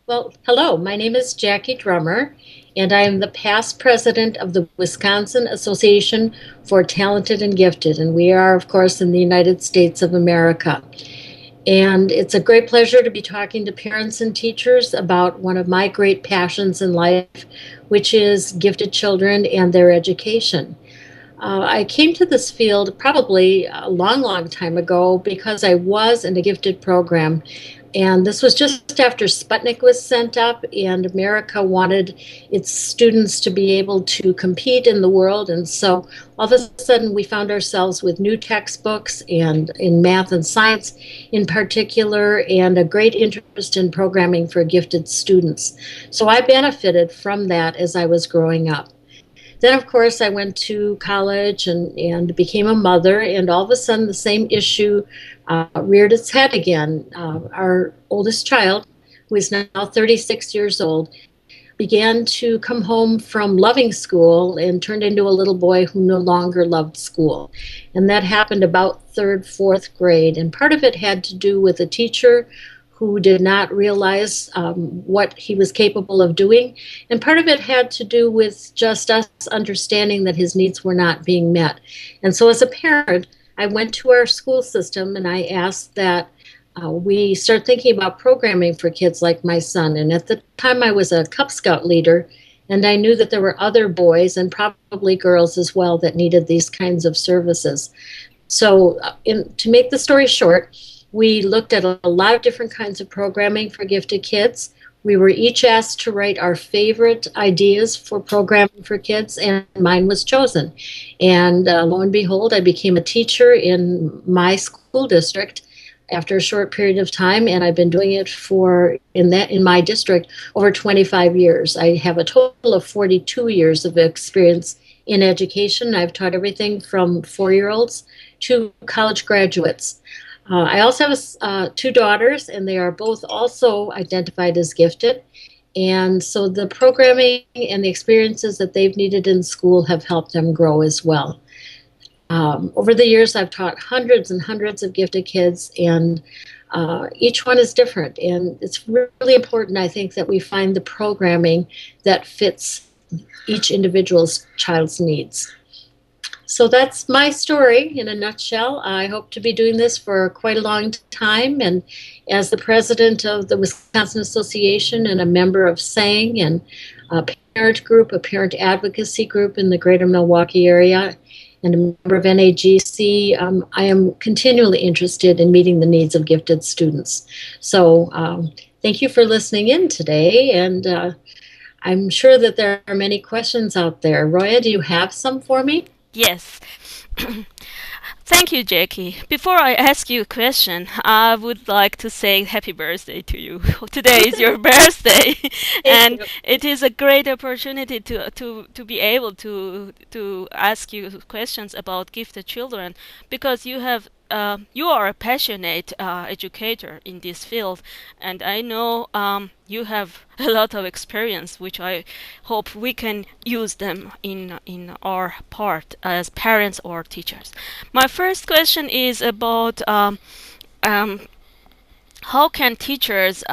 Well, hello, my name is Jackie Drummer, and I am the past president of the Wisconsin Association for Talented and Gifted, and we are, of course, in the United States of America. And it's a great pleasure to be talking to parents and teachers about one of my great passions in life, which is gifted children and their education. I came to this field probably a long, long time ago because I was in a gifted program. And this was just after Sputnik was sent up, and America wanted its students to be able to compete in the world. And so all of a sudden, we found ourselves with new textbooks and in math and science in particular, and a great interest in programming for gifted students. So I benefited from that as I was growing up. Then, of course, I went to college and became a mother, and all of a sudden, the same issue reared its head again. Our oldest child, who is now 36 years old, began to come home from loving school and turned into a little boy who no longer loved school. And that happened about third, fourth grade. And part of it had to do with a teacher who did not realize what he was capable of doing. And part of it had to do with just us understanding that his needs were not being met. And so as a parent, I went to our school system and I asked that we start thinking about programming for kids like my son. And at the time, I was a Cub Scout leader, and I knew that there were other boys and probably girls as well that needed these kinds of services. So, to make the story short, we looked at a lot of different kinds of programming for gifted kids. We were each asked to write our favorite ideas for programming for kids, and mine was chosen. And lo and behold, I became a teacher in my school district after a short period of time, and I've been doing it for in my district over 25 years. I have a total of 42 years of experience in education. I've taught everything from 4-year-olds to college graduates. I also have two daughters, and they are both also identified as gifted. And so the programming and the experiences that they've needed in school have helped them grow as well. Over the years, I've taught hundreds and hundreds of gifted kids, and each one is different. And it's really important, I think, that we find the programming that fits each individual's child's needs. So that's my story in a nutshell. I hope to be doing this for quite a long time. And as the president of the Wisconsin Association and a member of SANG and a parent group, a parent advocacy group in the greater Milwaukee area, and a member of NAGC, I am continually interested in meeting the needs of gifted students. So thank you for listening in today. And I'm sure that there are many questions out there. Roya, do you have some for me? Yes. Thank you, Jackie. Before I ask you a question, I would like to say happy birthday to you. Today is your birthday, Thank and you. it is a great opportunity to be able to ask you questions about gifted children because you are a passionate educator in this field, and I know you have a lot of experience, which I hope we can use them in our part as parents or teachers. My first question is about um, how can teachers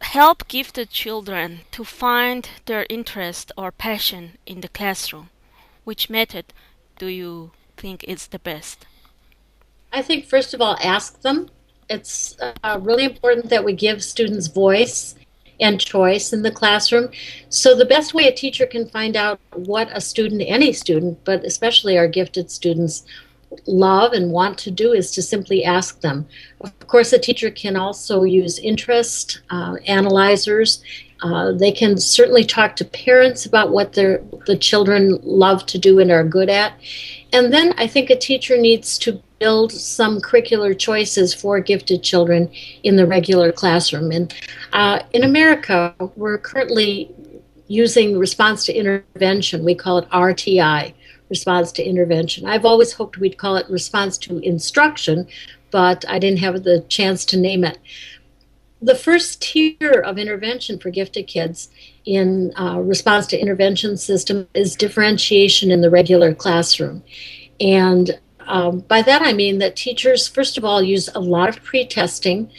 help gifted children to find their interest or passion in the classroom? Which method do you think is the best? I think, first of all, ask them. It's really important that we give students voice and choice in the classroom. So, the best way a teacher can find out what a student, any student, but especially our gifted students, love and want to do is to simply ask them. Of course, a teacher can also use interest analyzers. They can certainly talk to parents about what the children love to do and are good at. And then I think a teacher needs to build some curricular choices for gifted children in the regular classroom. And in America, we're currently using response to intervention. We call it RTI, response to intervention. I've always hoped we'd call it response to instruction, but I didn't have the chance to name it. The first tier of intervention for gifted kids in response to intervention system is differentiation in the regular classroom. And by that I mean that teachers, first of all, use a lot of pre-testing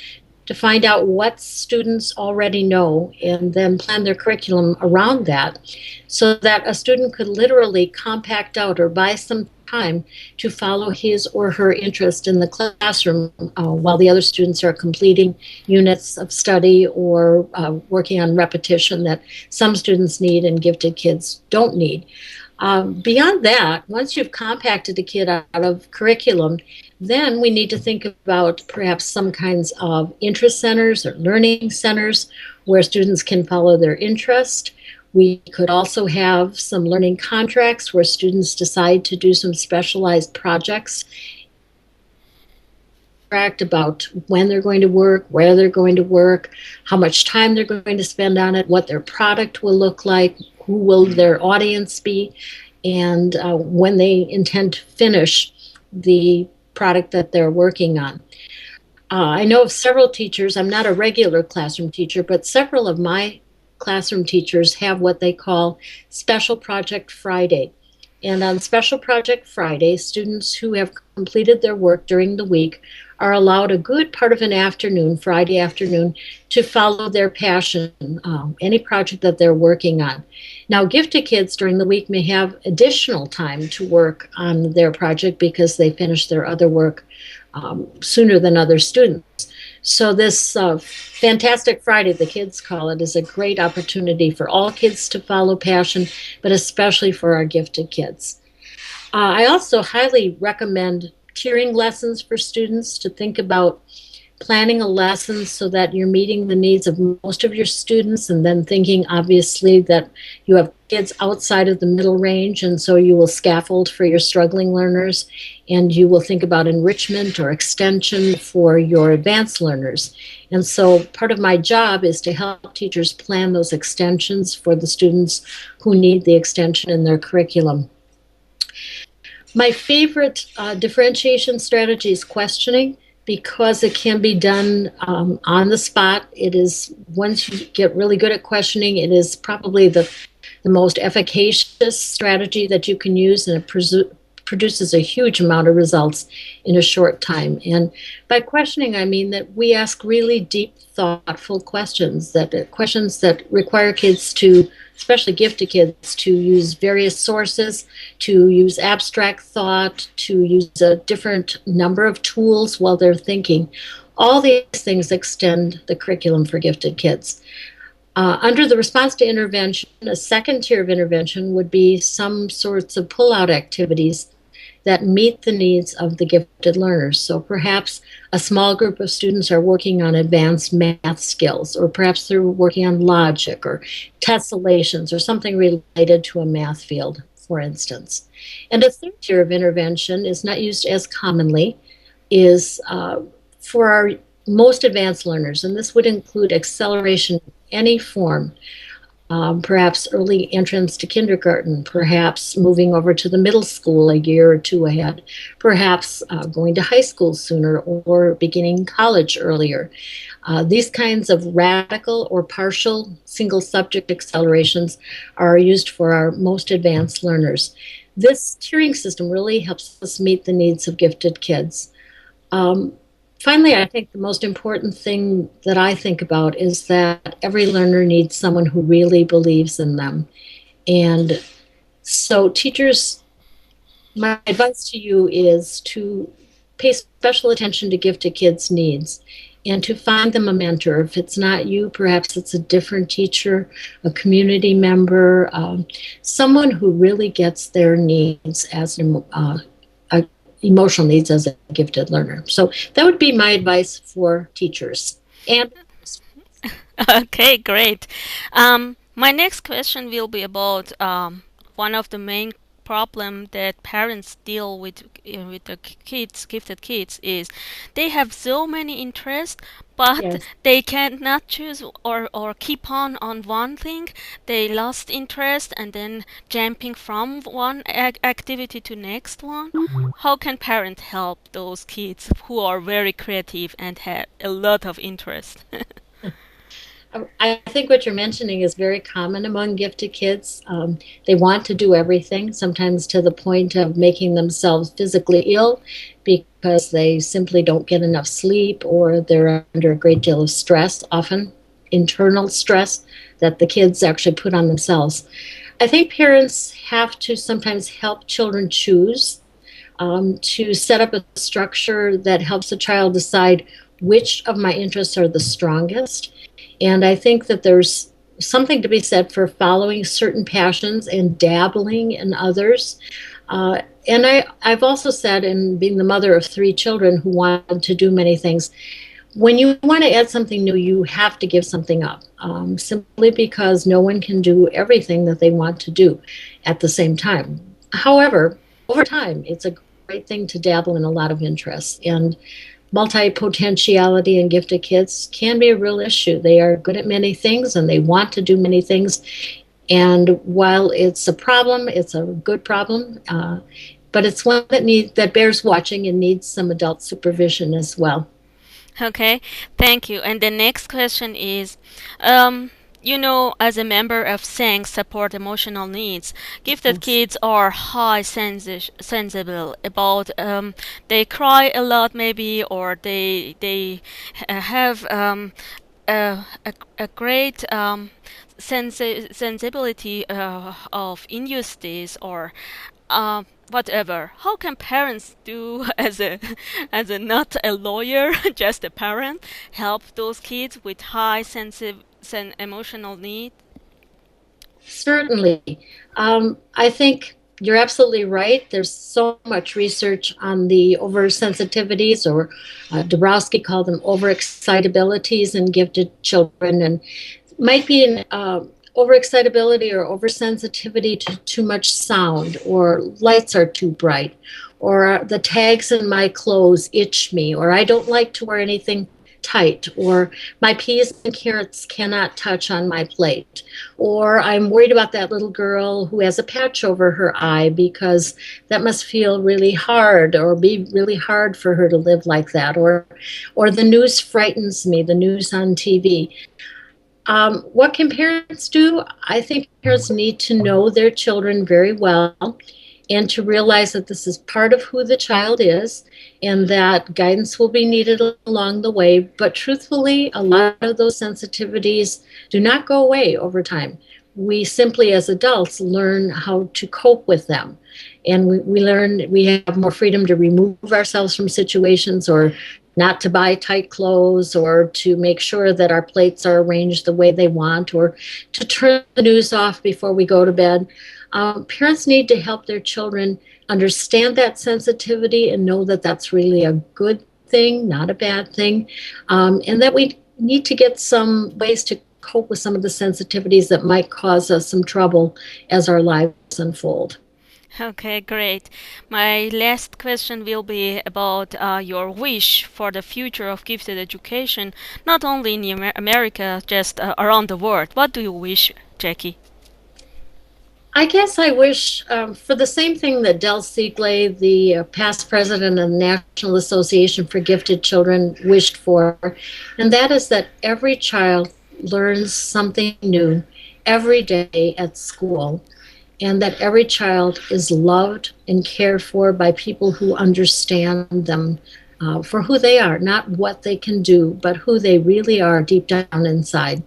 to find out what students already know and then plan their curriculum around that so that a student could literally compact out or buy some time to follow his or her interest in the classroom while the other students are completing units of study or working on repetition that some students need and gifted kids don't need. Beyond that, once you've compacted a kid out of curriculum, then we need to think about perhaps some kinds of interest centers or learning centers where students can follow their interest. We could also have some learning contracts where students decide to do some specialized projects about when they're going to work, where they're going to work, how much time they're going to spend on it, what their product will look like, who will their audience be, and when they intend to finish the product that they're working on. I know of several teachers, I'm not a regular classroom teacher, but several of my classroom teachers have what they call Special Project Friday. And on Special Project Friday, students who have completed their work during the week are allowed a good part of an afternoon, Friday afternoon, to follow their passion, any project that they're working on. Now, gifted kids during the week may have additional time to work on their project because they finish their other work sooner than other students. So this Fantastic Friday, the kids call it, is a great opportunity for all kids to follow passion, but especially for our gifted kids. I also highly recommend tiering lessons for students to think about planning a lesson so that you're meeting the needs of most of your students and then thinking obviously that you have kids outside of the middle range and so you will scaffold for your struggling learners and you will think about enrichment or extension for your advanced learners. And so part of my job is to help teachers plan those extensions for the students who need the extension in their curriculum. My favorite differentiation strategy is questioning because it can be done on the spot. It is, once you get really good at questioning, it is probably the most efficacious strategy that you can use, and it produces a huge amount of results in a short time. And by questioning, I mean that we ask really deep, thoughtful questions, questions that require kids to, especially gifted kids, to use various sources, to use abstract thought, to use a different number of tools while they're thinking. All these things extend the curriculum for gifted kids. Under the response to intervention, a second tier of intervention would be some sorts of pull-out activities that meet the needs of the gifted learners. So perhaps a small group of students are working on advanced math skills, or perhaps they're working on logic or tessellations or something related to a math field, for instance. And a third tier of intervention is not used as commonly, is for our most advanced learners, and this would include acceleration in any form. Perhaps early entrance to kindergarten, perhaps moving over to the middle school a year or two ahead, perhaps going to high school sooner or beginning college earlier. These kinds of radical or partial single subject accelerations are used for our most advanced learners. This tiering system really helps us meet the needs of gifted kids. Finally, I think the most important thing that I think about is that every learner needs someone who really believes in them. And so teachers, my advice to you is to pay special attention to gifted kids' needs and to find them a mentor. If it's not you, perhaps it's a different teacher, a community member, someone who really gets their needs as a emotional needs as a gifted learner. So that would be my advice for teachers. And Okay, great. My next question will be about one of the main problem that parents deal with the kids, gifted kids, is they have so many interests, but yes, they cannot choose or keep on one thing. They lost interest and then jumping from one activity to next one. How can parents help those kids who are very creative and have a lot of interest? I think what you're mentioning is very common among gifted kids. They want to do everything, sometimes to the point of making themselves physically ill because they simply don't get enough sleep or they're under a great deal of stress, often internal stress that the kids actually put on themselves. I think parents have to sometimes help children choose, to set up a structure that helps a child decide which of my interests are the strongest. And I think that there's something to be said for following certain passions and dabbling in others. I've also said, in being the mother of three children who wanted to do many things, when you want to add something new, you have to give something up, simply because no one can do everything that they want to do at the same time. However, over time, it's a great thing to dabble in a lot of interests. And multi-potentiality in gifted kids can be a real issue. They are good at many things and they want to do many things. And while it's a problem, it's a good problem, but it's one that bears watching and needs some adult supervision as well. Okay, thank you. And the next question is, um, as a member of SANG support emotional needs, gifted Yes. kids are sensible about they cry a lot maybe, or they have a great sensibility of injustice or whatever. How can parents do as a not a lawyer, just a parent, help those kids with high emotional need? Certainly. I think you're absolutely right. There's so much research on the oversensitivities, or Dabrowski called them overexcitabilities in gifted children, and might be an overexcitability or oversensitivity to too much sound, or lights are too bright, or the tags in my clothes itch me, or I don't like to wear anything tight, or my peas and carrots cannot touch on my plate, or I'm worried about that little girl who has a patch over her eye because that must feel really hard, or be really hard for her to live like that, or the news frightens me, the news on TV. What can parents do? I think parents need to know their children very well and to realize that this is part of who the child is and that guidance will be needed along the way. But truthfully, a lot of those sensitivities do not go away over time. We simply, as adults, learn how to cope with them. And we learn we have more freedom to remove ourselves from situations, or not to buy tight clothes, or to make sure that our plates are arranged the way they want, or to turn the news off before we go to bed. Parents need to help their children understand that sensitivity and know that that's really a good thing, not a bad thing, and that we need to get some ways to cope with some of the sensitivities that might cause us some trouble as our lives unfold. Okay, great. My last question will be about your wish for the future of gifted education, not only in America, just around the world. What do you wish, Jackie? I guess I wish for the same thing that Del Siegle, the past president of the National Association for Gifted Children, wished for, and that is that every child learns something new every day at school, and that every child is loved and cared for by people who understand them for who they are, not what they can do, but who they really are deep down inside.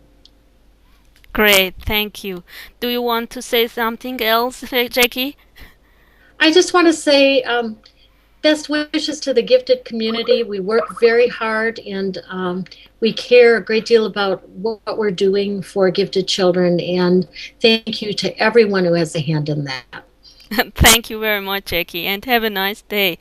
Great, thank you. Do you want to say something else, Jackie? I just want to say best wishes to the gifted community. We work very hard and we care a great deal about what we're doing for gifted children. And thank you to everyone who has a hand in that. Thank you very much, Jackie, and have a nice day.